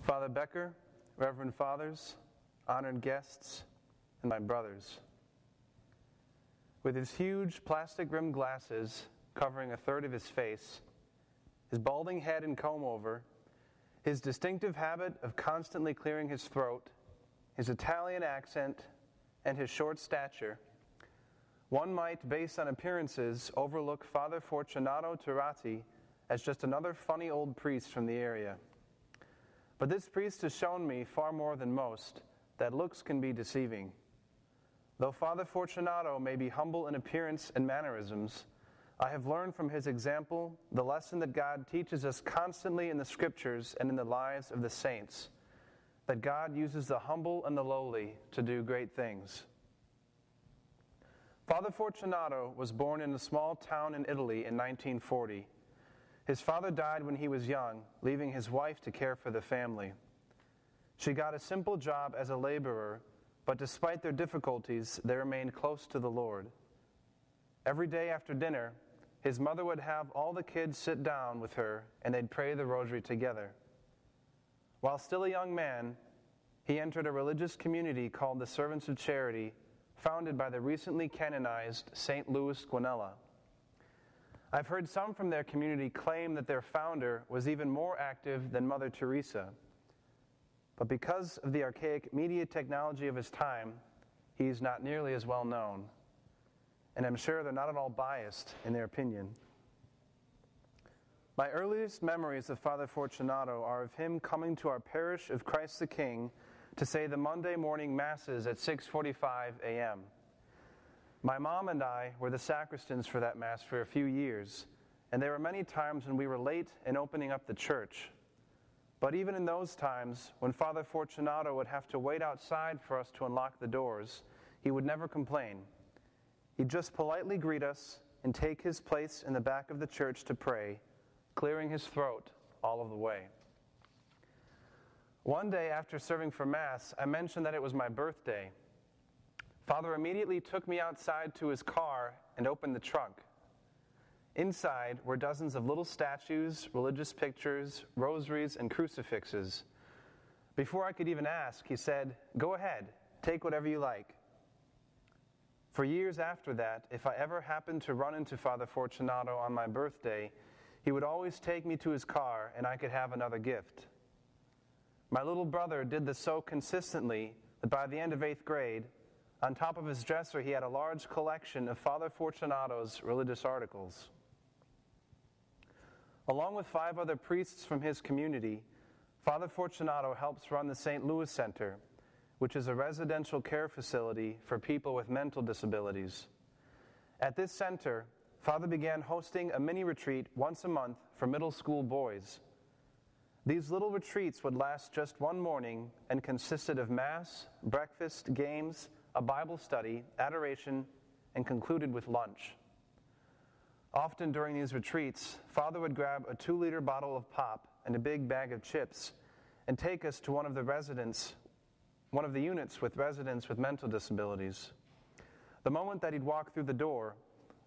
Father Becker, Reverend Fathers, honored guests, and my brothers. With his huge plastic-rimmed glasses covering a third of his face, his balding head and comb-over, his distinctive habit of constantly clearing his throat, his Italian accent, and his short stature, one might, based on appearances, overlook Father Fortunato Turati as just another funny old priest from the area. But this priest has shown me, far more than most, that looks can be deceiving. Though Father Fortunato may be humble in appearance and mannerisms, I have learned from his example the lesson that God teaches us constantly in the Scriptures and in the lives of the saints, that God uses the humble and the lowly to do great things. Father Fortunato was born in a small town in Italy in 1940. His father died when he was young, leaving his wife to care for the family. She got a simple job as a laborer, but despite their difficulties, they remained close to the Lord. Every day after dinner, his mother would have all the kids sit down with her and they'd pray the rosary together. While still a young man, he entered a religious community called the Servants of Charity, founded by the recently canonized St. Louis Guanella. I've heard some from their community claim that their founder was even more active than Mother Teresa. But because of the archaic media technology of his time, he's not nearly as well known. And I'm sure they're not at all biased in their opinion. My earliest memories of Father Fortunato are of him coming to our parish of Christ the King to say the Monday morning masses at 6:45 a.m. My mom and I were the sacristans for that mass for a few years, and there were many times when we were late in opening up the church. But even in those times, when Father Fortunato would have to wait outside for us to unlock the doors, he would never complain. He'd just politely greet us and take his place in the back of the church to pray, clearing his throat all of the way. One day after serving for Mass, I mentioned that it was my birthday. Father immediately took me outside to his car and opened the trunk. Inside were dozens of little statues, religious pictures, rosaries, and crucifixes. Before I could even ask, he said, "Go ahead, take whatever you like." For years after that, if I ever happened to run into Father Fortunato on my birthday, he would always take me to his car and I could have another gift. My little brother did this so consistently that by the end of 8th grade, on top of his dresser, he had a large collection of Father Fortunato's religious articles. Along with 5 other priests from his community, Father Fortunato helps run the St. Louis Center, which is a residential care facility for people with mental disabilities. At this center, Father began hosting a mini-retreat once a month for middle school boys. These little retreats would last just one morning and consisted of Mass, breakfast, games, a Bible study, adoration, and concluded with lunch. Often during these retreats, Father would grab a 2-liter bottle of pop and a big bag of chips and take us to one of the units with residents with mental disabilities. The moment that he'd walk through the door,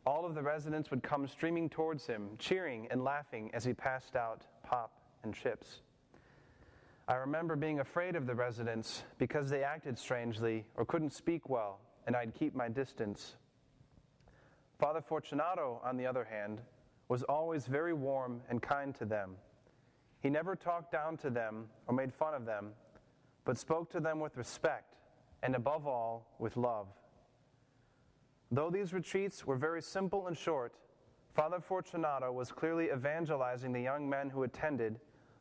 all of the residents would come streaming towards him, cheering and laughing as he passed out pop and chips. I remember being afraid of the residents because they acted strangely or couldn't speak well, and I'd keep my distance. Father Fortunato, on the other hand, was always very warm and kind to them. He never talked down to them or made fun of them, but spoke to them with respect and, above all, with love. Though these retreats were very simple and short, Father Fortunato was clearly evangelizing the young men who attended,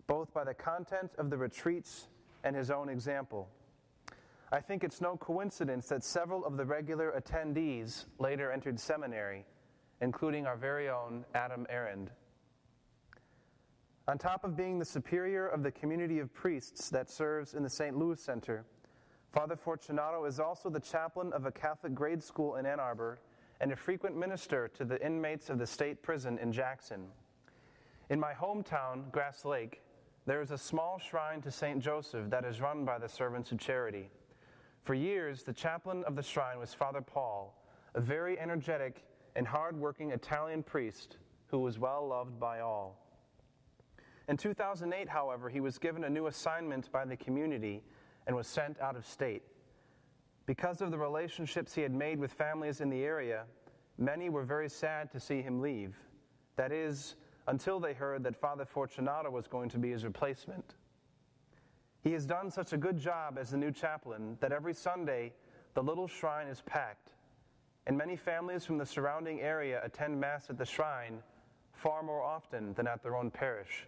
both by the content of the retreats and his own example. I think it's no coincidence that several of the regular attendees later entered seminary, including our very own Adam Arend. On top of being the superior of the community of priests that serves in the St. Louis Center, Father Fortunato is also the chaplain of a Catholic grade school in Ann Arbor and a frequent minister to the inmates of the state prison in Jackson. In my hometown, Grass Lake, there is a small shrine to St. Joseph that is run by the Servants of Charity. For years, the chaplain of the shrine was Father Paul, a very energetic and hard-working Italian priest who was well loved by all. In 2008, however, he was given a new assignment by the community and was sent out of state. Because of the relationships he had made with families in the area, many were very sad to see him leave. That is, until they heard that Father Fortunato was going to be his replacement. He has done such a good job as the new chaplain that every Sunday the little shrine is packed, and many families from the surrounding area attend Mass at the shrine far more often than at their own parish.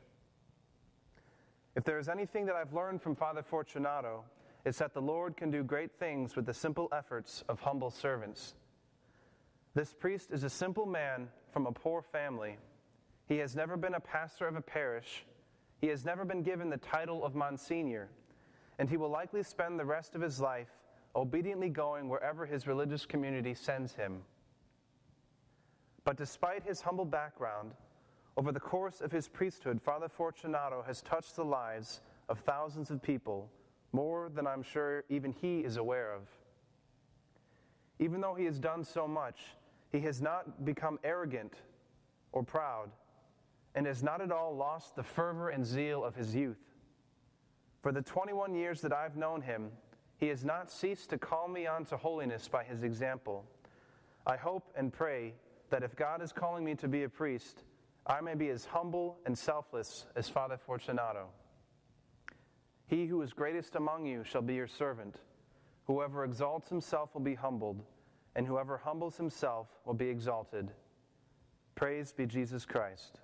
If there is anything that I've learned from Father Fortunato, it's that the Lord can do great things with the simple efforts of humble servants. This priest is a simple man from a poor family. He has never been a pastor of a parish. He has never been given the title of Monsignor, and he will likely spend the rest of his life obediently going wherever his religious community sends him. But despite his humble background, over the course of his priesthood, Father Fortunato has touched the lives of thousands of people, more than I'm sure even he is aware of. Even though he has done so much, he has not become arrogant or proud, and has not at all lost the fervor and zeal of his youth. For the 21 years that I've known him, he has not ceased to call me on to holiness by his example. I hope and pray that if God is calling me to be a priest, I may be as humble and selfless as Father Fortunato. He who is greatest among you shall be your servant. Whoever exalts himself will be humbled, and whoever humbles himself will be exalted. Praise be Jesus Christ.